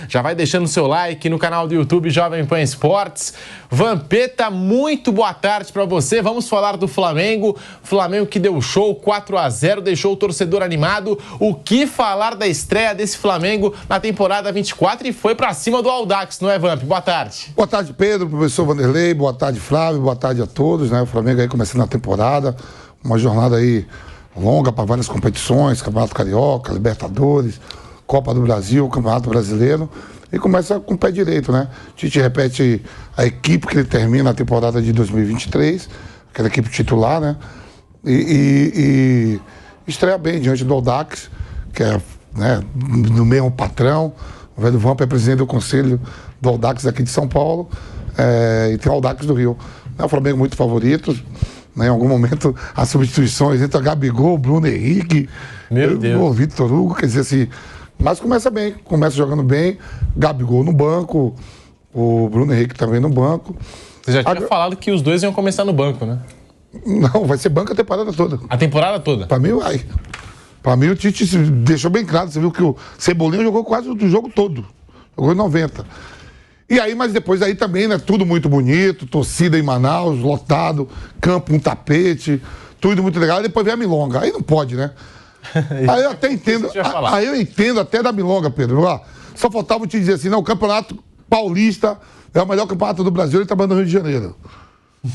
Já vai deixando seu like no canal do YouTube Jovem Pan Esportes. Vampeta, muito boa tarde para você. Vamos falar do Flamengo. Flamengo que deu show 4-0, deixou o torcedor animado. O que falar da estreia desse Flamengo na temporada 24 e foi para cima do Audax, não é, Vamp? Boa tarde. Boa tarde, Pedro, professor Vanderlei. Boa tarde, Flávio. Boa tarde a todos, né? O Flamengo aí começando a temporada, uma jornada aí longa para várias competições, Campeonato Carioca, Libertadores, Copa do Brasil, Campeonato Brasileiro, e começa com o pé direito, né? Tite repete a equipe que ele termina a temporada de 2023, aquela equipe titular, né? E estreia bem diante do Audax, que é, né, no mesmo patrão. O velho Vamp é presidente do conselho do Audax aqui de São Paulo, e tem o Audax do Rio. É o Flamengo muito favorito. Em algum momento, as substituições entre Gabigol, Bruno Henrique, o Vitor Hugo, quer dizer assim, mas começa bem, começa jogando bem, Gabigol no banco, o Bruno Henrique também no banco. Você já tinha falado que os dois iam começar no banco, né? Não, vai ser banco a temporada toda. A temporada toda? Pra mim, vai. Pra mim, o Tite deixou bem claro, você viu que o Cebolinha jogou quase o jogo todo, jogou em 90. E aí, mas depois aí também, né, tudo muito bonito, torcida em Manaus, lotado, campo, um tapete, tudo muito legal. Aí depois vem a milonga, aí não pode, né? Aí eu até entendo, aí eu entendo até da milonga, Pedro. Só faltava te dizer assim, não, o Campeonato Paulista é o melhor campeonato do Brasil, ele tá no Rio de Janeiro.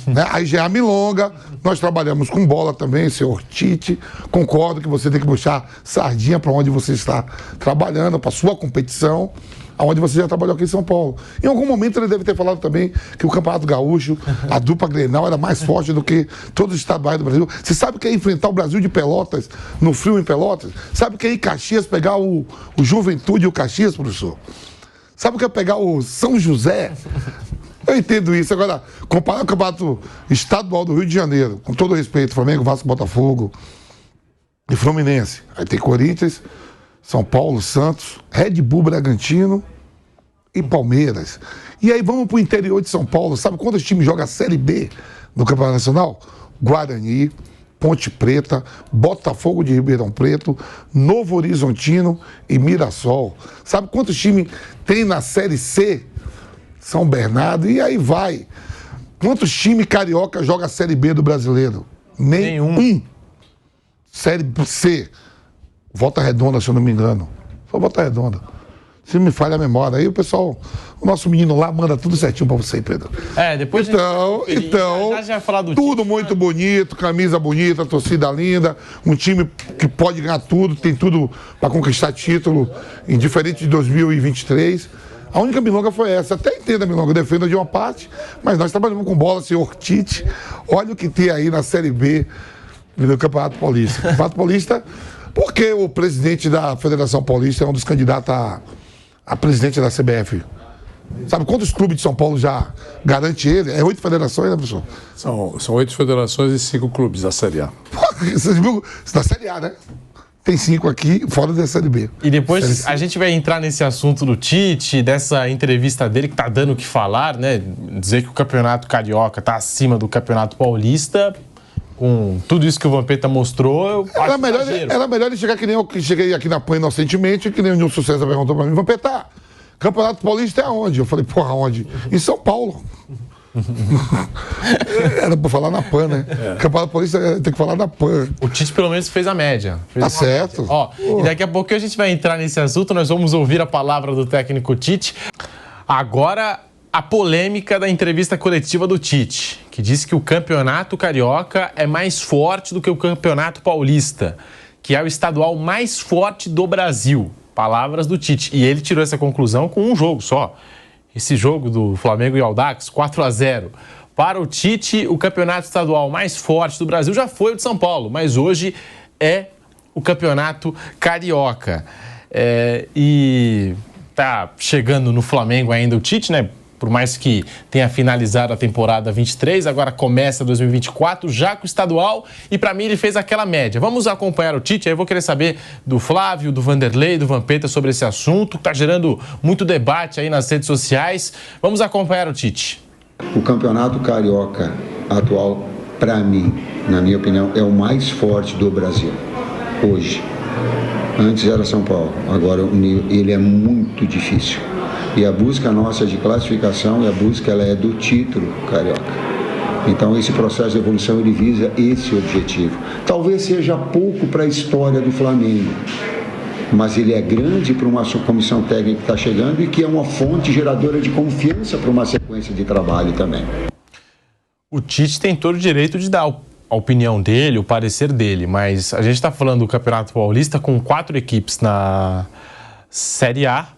Né? Aí já é a milonga, nós trabalhamos com bola também, senhor Tite, concordo que você tem que puxar sardinha para onde você está trabalhando, para sua competição, aonde você já trabalhou aqui em São Paulo. Em algum momento ele deve ter falado também que o Campeonato Gaúcho, a dupla Grenal era mais forte do que todos os estaduais do Brasil. Você sabe o que é enfrentar o Brasil de Pelotas, no frio em Pelotas? Sabe o que é ir em Caxias, pegar o Juventude e o Caxias, professor? Sabe o que é pegar o São José? Eu entendo isso. Agora, comparar o Campeonato Estadual do Rio de Janeiro, com todo respeito, Flamengo, Vasco, Botafogo e Fluminense. Aí tem Corinthians, São Paulo, Santos, Red Bull, Bragantino e Palmeiras. E aí vamos pro interior de São Paulo. Sabe quantos times jogam a Série B do Campeonato Nacional? Guarani, Ponte Preta, Botafogo de Ribeirão Preto, Novo Horizontino e Mirassol. Sabe quantos times tem na Série C? São Bernardo, e aí vai. Quantos times carioca jogam a Série B do Brasileiro? Nenhum. Série C. Volta Redonda, se eu não me engano. Só Volta Redonda. Se me falha a memória. Aí o pessoal, o nosso menino lá manda tudo certinho pra você, Pedro. Depois então já falar do tudo time, muito bonito, camisa bonita, torcida linda, um time que pode ganhar tudo, tem tudo pra conquistar título, indiferente de 2023. A única milonga foi essa. Até entendo a milonga, defendo de uma parte, mas nós trabalhamos com bola, senhor Tite. Olha o que tem aí na Série B do Campeonato Paulista. Campeonato Paulista, porque o presidente da Federação Paulista é um dos candidatos a presidente da CBF. Sabe quantos clubes de São Paulo já garante ele? É 8 federações, né, professor? São 8 federações e 5 clubes da Série A. Vocês viram? Da Série A, né? Tem 5 aqui, fora da Série B. E depois a gente vai entrar nesse assunto do Tite, dessa entrevista dele que tá dando o que falar, né? Dizer que o Campeonato Carioca tá acima do Campeonato Paulista, com tudo isso que o Vampeta mostrou, eu acho era melhor ele chegar que nem eu que cheguei aqui na PAN inocentemente, que nem o Nilson César perguntou pra mim, Vampeta, Campeonato Paulista é aonde? Eu falei, porra, aonde? Em São Paulo. Era pra falar na PAN, né? Campeonato Paulista tem que falar na PAN. O Tite pelo menos fez a média. Tá certo. Ó, e daqui a pouco a gente vai entrar nesse assunto, nós vamos ouvir a palavra do técnico Tite. Agora, a polêmica da entrevista coletiva do Tite, que disse que o Campeonato Carioca é mais forte do que o Campeonato Paulista, que é o estadual mais forte do Brasil. Palavras do Tite. E ele tirou essa conclusão com um jogo só. Esse jogo do Flamengo e Audax, 4-0. Para o Tite, o campeonato estadual mais forte do Brasil já foi o de São Paulo, mas hoje é o Campeonato Carioca. E tá chegando no Flamengo ainda o Tite, né? Por mais que tenha finalizado a temporada 23, agora começa 2024, já com o estadual, e para mim ele fez aquela média. Vamos acompanhar o Tite, aí eu vou querer saber do Flávio, do Vanderlei, do Vampeta sobre esse assunto, que tá gerando muito debate aí nas redes sociais. Vamos acompanhar o Tite. O Campeonato Carioca atual, para mim, na minha opinião, é o mais forte do Brasil, hoje. Antes era São Paulo, agora ele é muito difícil. E a busca nossa de classificação e a busca ela é do título carioca. Então esse processo de evolução ele visa esse objetivo. Talvez seja pouco para a história do Flamengo, mas ele é grande para uma comissão técnica que está chegando e que é uma fonte geradora de confiança para uma sequência de trabalho também. O Tite tem todo o direito de dar a opinião dele, o parecer dele, mas a gente está falando do Campeonato Paulista com 4 equipes na Série A,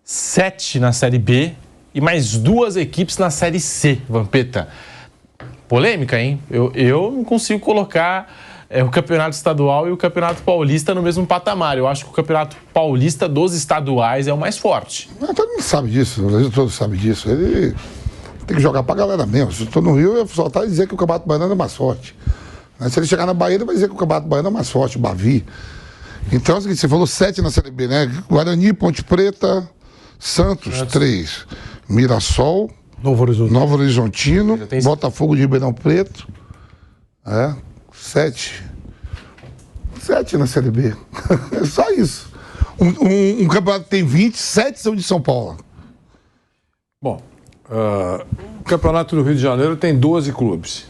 7 na Série B e mais 2 equipes na Série C, Vampeta. Polêmica, hein? Eu não consigo colocar o Campeonato Estadual e o Campeonato Paulista no mesmo patamar. Eu acho que o Campeonato Paulista dos estaduais é o mais forte. Mas todo mundo sabe disso, o Brasil todo sabe disso. Ele tem que jogar pra galera mesmo. Se eu estou no Rio, eu só tá dizer que o Campeonato Baiano é mais forte. Se ele chegar na Bahia, ele vai dizer que o Campeonato Baiano é mais forte, o Bavi. Então é o seguinte, você falou 7 na Série B, né? Guarani, Ponte Preta, Santos, 3. Mirassol, Novo Horizontino, Botafogo de Ribeirão Preto. 7. 7 na Série B. É só isso. Um campeonato que tem 20, 7 são de São Paulo. Bom, o Campeonato do Rio de Janeiro tem 12 clubes.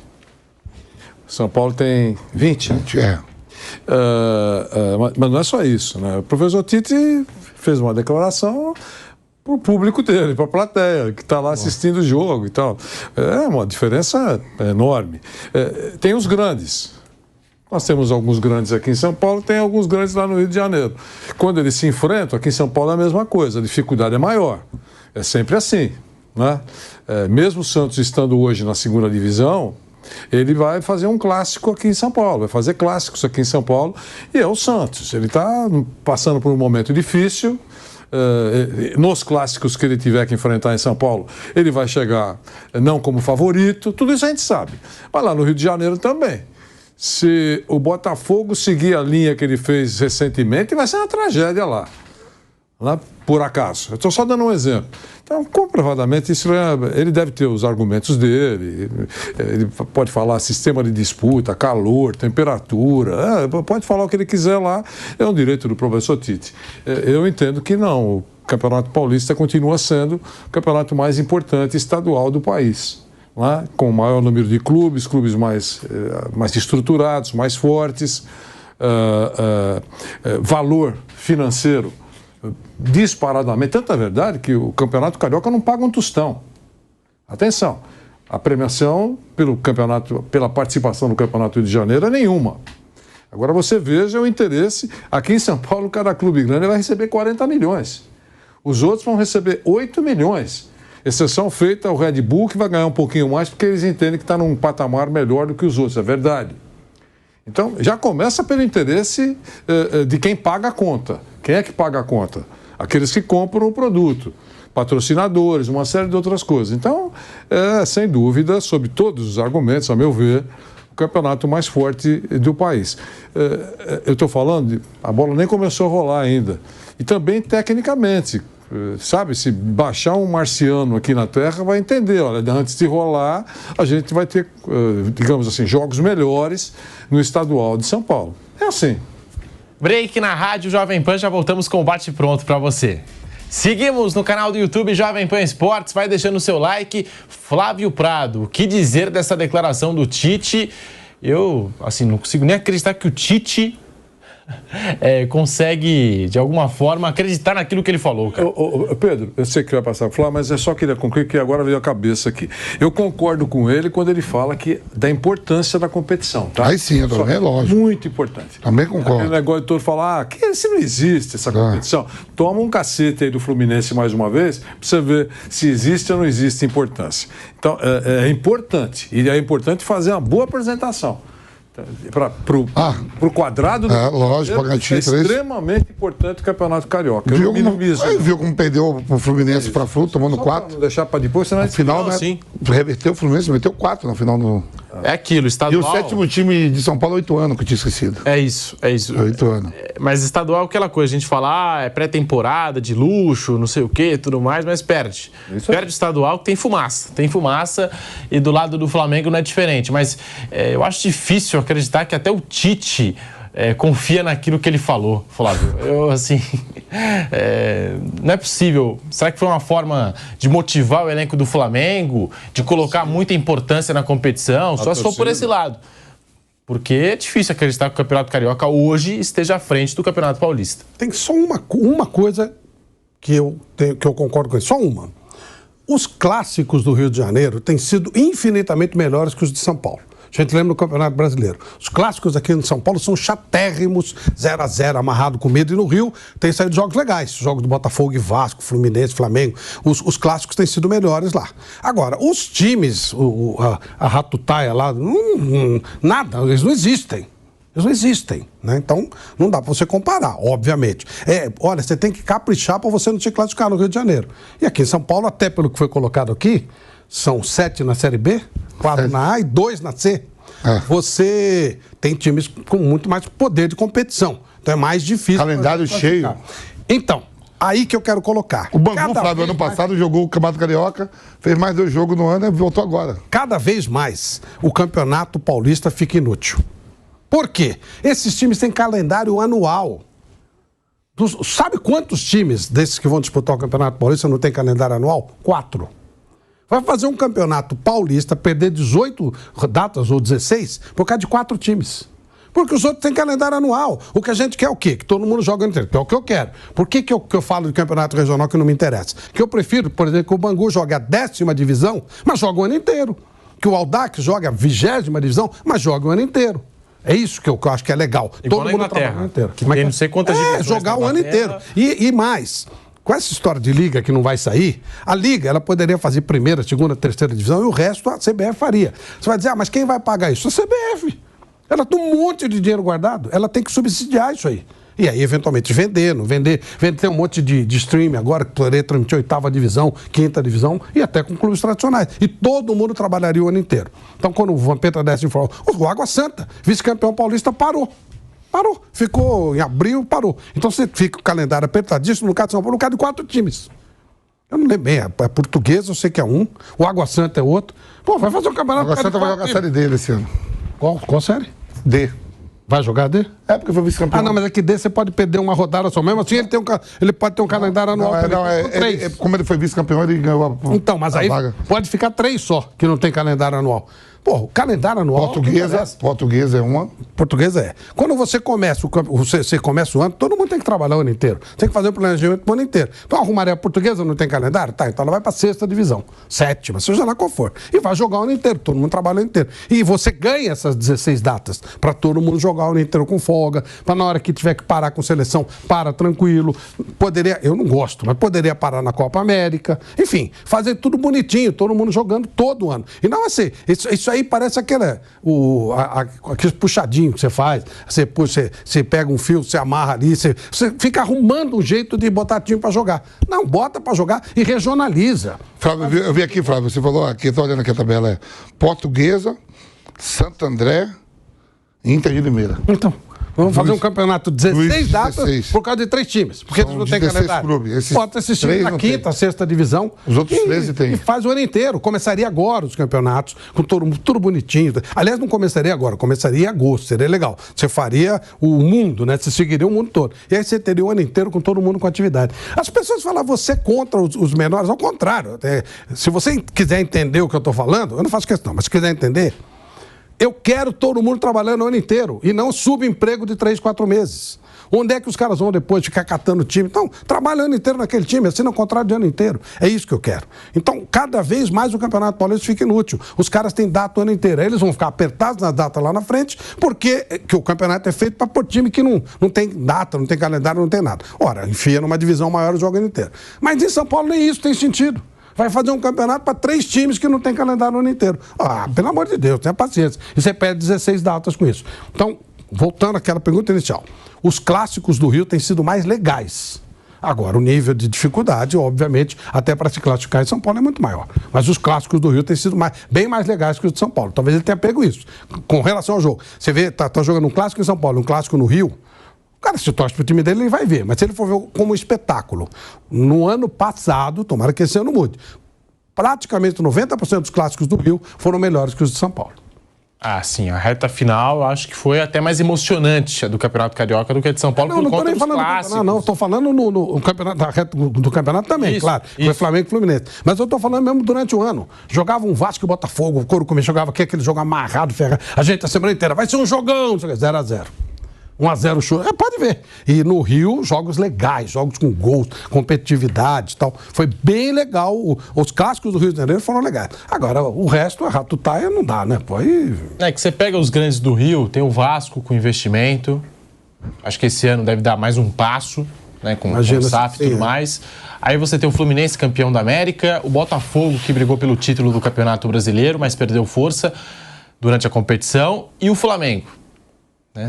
São Paulo tem 20, né? Mas não é só isso, né? O professor Tite fez uma declaração para o público dele, para a plateia, que está lá assistindo o jogo e tal. É uma diferença enorme. Tem os grandes. Nós temos alguns grandes aqui em São Paulo, tem alguns grandes lá no Rio de Janeiro. Quando eles se enfrentam, aqui em São Paulo é a mesma coisa, a dificuldade é maior. É sempre assim, né? Mesmo o Santos estando hoje na 2ª divisão, ele vai fazer um clássico aqui em São Paulo, vai fazer clássicos aqui em São Paulo, e é o Santos. Ele está passando por um momento difícil. Nos clássicos que ele tiver que enfrentar em São Paulo, ele vai chegar não como favorito, tudo isso a gente sabe. Mas lá no Rio de Janeiro também. Se o Botafogo seguir a linha que ele fez recentemente, vai ser uma tragédia lá por acaso. Eu estou só dando um exemplo. Então, comprovadamente, ele deve ter os argumentos dele, ele pode falar sistema de disputa, calor, temperatura, pode falar o que ele quiser lá, é um direito do professor Tite. Eu entendo que não, o Campeonato Paulista continua sendo o campeonato mais importante estadual do país, né? Com o maior número de clubes mais estruturados, mais fortes, valor financeiro disparadamente, tanta é verdade que o Campeonato Carioca não paga um tostão. Atenção, a premiação pela participação no Campeonato Rio de Janeiro é nenhuma. Agora você veja o interesse, aqui em São Paulo cada clube grande vai receber 40 milhões. Os outros vão receber 8 milhões. Exceção feita ao Red Bull, que vai ganhar um pouquinho mais porque eles entendem que está num patamar melhor do que os outros, é verdade. Então, já começa pelo interesse de quem paga a conta. Quem é que paga a conta? Aqueles que compram o produto, patrocinadores, uma série de outras coisas. Então, sem dúvida, sob todos os argumentos, a meu ver, o campeonato mais forte do país. Eu estou falando, a bola nem começou a rolar ainda. E também tecnicamente, sabe, se baixar um marciano aqui na Terra, vai entender, olha, antes de rolar, a gente vai ter, digamos assim, jogos melhores no estadual de São Paulo. É assim. Break na Rádio Jovem Pan, já voltamos com o bate-pronto para você. Seguimos no canal do YouTube Jovem Pan Esportes, vai deixando o seu like. Flávio Prado, o que dizer dessa declaração do Tite? Eu, assim, não consigo nem acreditar que o Tite consegue, de alguma forma, acreditar naquilo que ele falou, cara. Pedro, eu sei que vai passar a falar, mas eu só queria concluir que agora veio a cabeça aqui. Eu concordo com ele quando ele fala da importância da competição, tá? Aí sim, é lógico. Muito importante. Também concordo. Aquele negócio de todo falar, que se não existe essa competição. Toma um cacete aí do Fluminense mais uma vez, pra você ver se existe ou não existe importância. Então, é importante. E é importante fazer uma boa apresentação. Pro quadrado lógico, é extremamente importante o Campeonato Carioca. Viu como perdeu o Fluminense para Flu, tomando 4. Não deixar para depois, senão no final, né? Sim. Reverteu o Fluminense, meteu 4 no final do. É aquilo, estadual. E o 7º time de São Paulo, 8 anos, que eu tinha esquecido. É isso. 8 anos. Mas estadual é aquela coisa, a gente fala, é pré-temporada, de luxo, não sei o quê, tudo mais, mas perde. Perde estadual que tem fumaça, e do lado do Flamengo não é diferente. Mas eu acho difícil acreditar que até o Tite confia naquilo que ele falou, Flávio. Eu, assim, não é possível. Será que foi uma forma de motivar o elenco do Flamengo, de colocar muita importância na competição? Só se for por esse lado. Porque é difícil acreditar que o Campeonato Carioca hoje esteja à frente do Campeonato Paulista. Tem só uma coisa que eu concordo com ele, só uma. Os clássicos do Rio de Janeiro têm sido infinitamente melhores que os de São Paulo. A gente lembra do Campeonato Brasileiro. Os clássicos aqui em São Paulo são chatérrimos, 0-0, amarrado com medo. E no Rio tem saído jogos legais. Jogos do Botafogo e Vasco, Fluminense, Flamengo. Os clássicos têm sido melhores lá. Agora, os times, a Ratutaia lá, nada, eles não existem. Eles não existem, né? Então, não dá para você comparar, obviamente. Olha, você tem que caprichar para você não se classificar no Rio de Janeiro. E aqui em São Paulo, até pelo que foi colocado aqui, são 7 na Série B, 4 na A e 2 na C. Você tem times com muito mais poder de competição. Então é mais difícil. Calendário cheio. Então, aí que eu quero colocar. O Bangu, Flávio, ano passado jogou o Campeonato Carioca, fez mais 2 jogos no ano e voltou agora. Cada vez mais o Campeonato Paulista fica inútil. Por quê? Esses times têm calendário anual. Sabe quantos times desses que vão disputar o Campeonato Paulista não tem calendário anual? 4. Vai fazer um campeonato paulista, perder 18 datas ou 16 por causa de 4 times. Porque os outros têm calendário anual. O que a gente quer é o quê? Que todo mundo joga no inteiro. Que é o que eu quero. Por que eu falo de campeonato regional que não me interessa? Que eu prefiro, por exemplo, que o Bangu jogue a 10ª divisão, mas joga o ano inteiro. Que o Audax jogue a 20ª divisão, mas joga o ano inteiro. É isso que eu acho que é legal. Igual todo mundo trabalha o ano inteiro. Que tem não sei quantas divisões. Jogar o ano inteiro. E mais... Com essa história de liga que não vai sair, a liga ela poderia fazer 1ª, 2ª, 3ª divisão e o resto a CBF faria. Você vai dizer, mas quem vai pagar isso? A CBF. Ela tem um monte de dinheiro guardado, ela tem que subsidiar isso aí. E aí, eventualmente, vender, tem um monte de streaming agora que poderia transmitir 8ª divisão, 5ª divisão e até com clubes tradicionais. E todo mundo trabalharia o ano inteiro. Então, quando o Vampeta desce e falou, o Água Santa, vice-campeão paulista, parou. Ficou em abril, parou. Então você fica o calendário apertadíssimo no caso de São Paulo, no caso de 4 times. Eu não lembro bem, é Portuguesa, eu sei que é um, o Água Santa é outro. Pô, vai fazer um campeonato... O Água Santa vai jogar a Série D esse ano. Qual série? D. Vai jogar D? É, porque foi vice-campeão. Não, mas é que D você pode perder uma rodada só. Mesmo assim, ele pode ter um calendário anual. Como ele foi vice-campeão, ele ganhou a Então, mas aí vaga. Pode ficar 3 só, que não tem calendário anual. Pô, o calendário anual... Portuguesa é uma. Portuguesa é. Quando você começa o ano, todo mundo tem que trabalhar o ano inteiro. Tem que fazer o planejamento o ano inteiro. Então, arrumaria a Portuguesa, não tem calendário? Tá, então ela vai para a 6ª divisão, 7ª, seja lá qual for. E vai jogar o ano inteiro, todo mundo trabalha o ano inteiro. E você ganha essas 16 datas para todo mundo jogar o ano inteiro com folga, para na hora que tiver que parar com seleção, para tranquilo. Eu não gosto, mas poderia parar na Copa América. Enfim, fazer tudo bonitinho, todo mundo jogando todo ano. E não assim, isso aí parece aquele puxadinho que você faz. Você pega um fio, você amarra ali, você fica arrumando um jeito de botar time para jogar. Não, bota para jogar e regionaliza. Flávio, eu vi aqui, Flávio, você falou aqui, estou olhando aqui a tabela, é Portuguesa, Santo André, Inter de Limeira. Então, vamos fazer um campeonato de 16 datas por causa de 3 times. Porque eles não têm calendário. Bota esses times na 5ª, 6ª divisão. Os outros 13 tem. E faz o ano inteiro. Começaria agora os campeonatos, com tudo bonitinho. Aliás, não começaria agora, começaria em agosto. Seria legal. Você faria o mundo, né? Você seguiria o mundo todo. E aí você teria o ano inteiro com todo mundo com atividade. As pessoas falam, você contra os menores. Ao contrário. Se você quiser entender o que eu estou falando, eu não faço questão, mas se quiser entender... Eu quero todo mundo trabalhando o ano inteiro e não subemprego de 3, 4 meses. Onde é que os caras vão depois ficar catando time? Então, trabalha o ano inteiro naquele time, assina um contrato de ano inteiro. É isso que eu quero. Então, cada vez mais o Campeonato Paulista fica inútil. Os caras têm data o ano inteiro. Aí eles vão ficar apertados na data lá na frente, porque que o campeonato é feito para pôr time que não tem data, não tem calendário, não tem nada. Ora, enfia numa divisão maior e joga o ano inteiro. Mas em São Paulo nem isso tem sentido. Vai fazer um campeonato para 3 times que não tem calendário no ano inteiro. Pelo amor de Deus, tenha paciência. E você perde 16 datas com isso. Então, voltando àquela pergunta inicial. Os clássicos do Rio têm sido mais legais. Agora, o nível de dificuldade, obviamente, até para se classificar em São Paulo é muito maior. Mas os clássicos do Rio têm sido bem mais legais que os de São Paulo. Talvez ele tenha pego isso. Com relação ao jogo. Você vê, tá jogando um clássico em São Paulo, um clássico no Rio... Cara, se torce pro time dele, ele vai ver. Mas se ele for ver como espetáculo, no ano passado, tomara que esse ano mude, praticamente 90% dos clássicos do Rio foram melhores que os de São Paulo. Ah, sim, a reta final eu acho que foi até mais emocionante a do Campeonato Carioca do que a de São Paulo por conta dos clássicos. Não, estou falando no campeonato, da reta do campeonato também, Isso, claro. Foi Flamengo e Fluminense. Mas eu estou falando mesmo durante o ano. Jogava um Vasco e Botafogo, o Coro começou, jogava aquele jogo amarrado, ferrado. A gente a semana inteira, vai ser um jogão, 0-0. 1-0 show. Pode ver. E no Rio, jogos legais, jogos com gols, competitividade e tal. Foi bem legal. Os clássicos do Rio de Janeiro foram legais. Agora, o resto, a Ratutaia não dá, né? É que você pega os grandes do Rio, tem o Vasco com investimento. Acho que esse ano deve dar mais um passo, né? Com o SAF e tudo mais. Aí você tem o Fluminense campeão da América, o Botafogo que brigou pelo título do Campeonato Brasileiro, mas perdeu força durante a competição, e o Flamengo.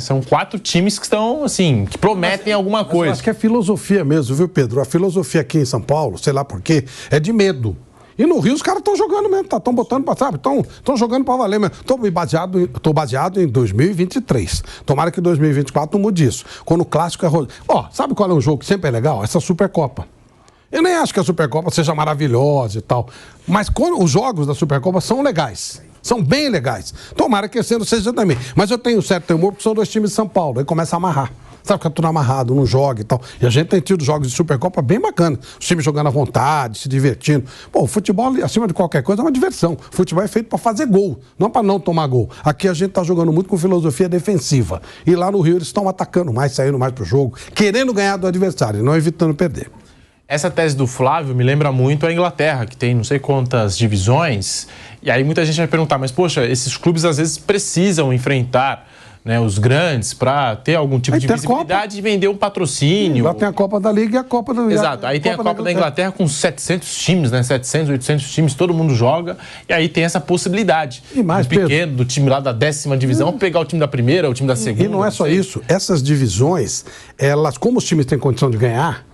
São 4 times que estão, assim, que prometem alguma coisa. Eu acho que é filosofia mesmo, viu, Pedro? A filosofia aqui em São Paulo, sei lá por quê, é de medo. E no Rio os caras estão jogando mesmo, estão botando pra, sabe? Estão jogando pra valer mesmo. Tô baseado em 2023. Tomara que em 2024 não mude isso. Quando o clássico é... sabe qual é um jogo que sempre é legal? Essa Supercopa. Eu nem acho que a Supercopa seja maravilhosa e tal. Mas quando os jogos da Supercopa são legais. São bem legais. Tomara que esse ano seja também. Mas eu tenho um certo temor porque são 2 times de São Paulo. Aí começa a amarrar. Sabe, fica tudo amarrado, não joga e tal. E a gente tem tido jogos de Supercopa bem bacanas. Os times jogando à vontade, se divertindo. Pô, o futebol, acima de qualquer coisa, é uma diversão. O futebol é feito para fazer gol, não para não tomar gol. Aqui a gente tá jogando muito com filosofia defensiva. E lá no Rio eles estão atacando mais, saindo mais pro jogo, querendo ganhar do adversário, não evitando perder. Essa tese do Flávio me lembra muito a Inglaterra, que tem não sei quantas divisões. E aí muita gente vai perguntar, mas poxa, esses clubes às vezes precisam enfrentar, né, os grandes para ter algum tipo de visibilidade e vender um patrocínio. Lá tem a Copa da Liga e a Copa do... Exato, aí tem a Copa da Inglaterra com 700 times, né, 700, 800 times, todo mundo joga, e aí tem essa possibilidade e mais, do pequeno, do time lá da 10ª divisão, pegar o time da primeira, o time da segunda. E não é só isso, essas divisões, elas, como os times têm condição de ganhar,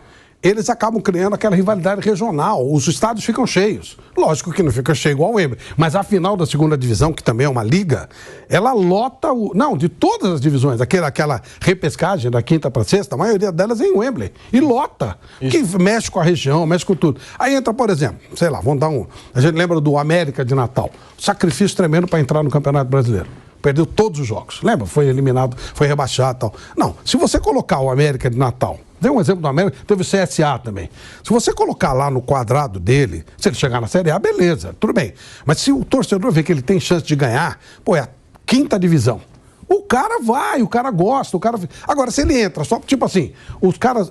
eles acabam criando aquela rivalidade regional. Os estádios ficam cheios. Lógico que não fica cheio igual o Wembley. Mas a final da 2ª divisão, que também é uma liga, ela lota Não, de todas as divisões. Aquela repescagem da 5ª para 6ª, a maioria delas é em Wembley. E lota. Isso. Que mexe com a região, mexe com tudo. Aí entra, por exemplo, sei lá, vamos dar um... A gente lembra do América de Natal. Sacrifício tremendo para entrar no Campeonato Brasileiro. Perdeu todos os jogos. Lembra? Foi eliminado, foi rebaixado e tal. Não, se você colocar o América de Natal... Dei um exemplo do América, teve o CSA também. Se você colocar lá no quadrado dele, se ele chegar na Série A, beleza, tudo bem. Mas se o torcedor vê que ele tem chance de ganhar, pô, é a 5ª divisão. O cara vai, o cara gosta, o cara... Agora, se ele entra, só tipo assim, os caras,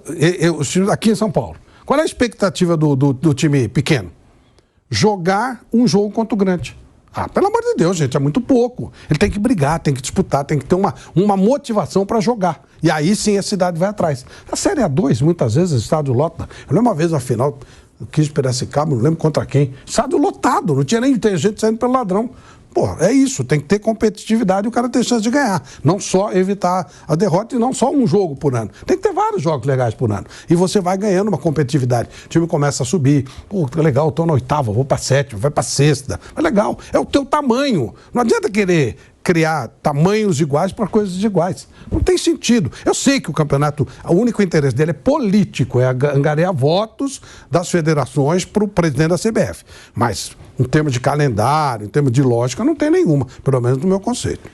os times aqui em São Paulo, qual é a expectativa do time pequeno? Jogar um jogo contra o grande. Ah, pelo amor de Deus, gente, é muito pouco. Ele tem que brigar, tem que disputar, tem que ter uma motivação para jogar. E aí sim a cidade vai atrás. A Série A2, muitas vezes, o estádio lota. Eu lembro uma vez na final, eu quis Piracicaba, não lembro contra quem. Estádio lotado, não tinha nem gente saindo pelo ladrão. Pô, é isso, tem que ter competitividade e o cara ter chance de ganhar. Não só evitar a derrota e não só um jogo por ano. Tem que ter vários jogos legais por ano. E você vai ganhando uma competitividade. O time começa a subir. Pô, legal, eu tô na 8ª, vou pra 7ª, vai pra 6ª. É legal, é o teu tamanho. Não adianta querer criar tamanhos iguais para coisas iguais. Não tem sentido. Eu sei que o campeonato, o único interesse dele é político, é angariar votos das federações para o presidente da CBF. Mas, em termos de calendário, em termos de lógica, não tem nenhuma, pelo menos no meu conceito.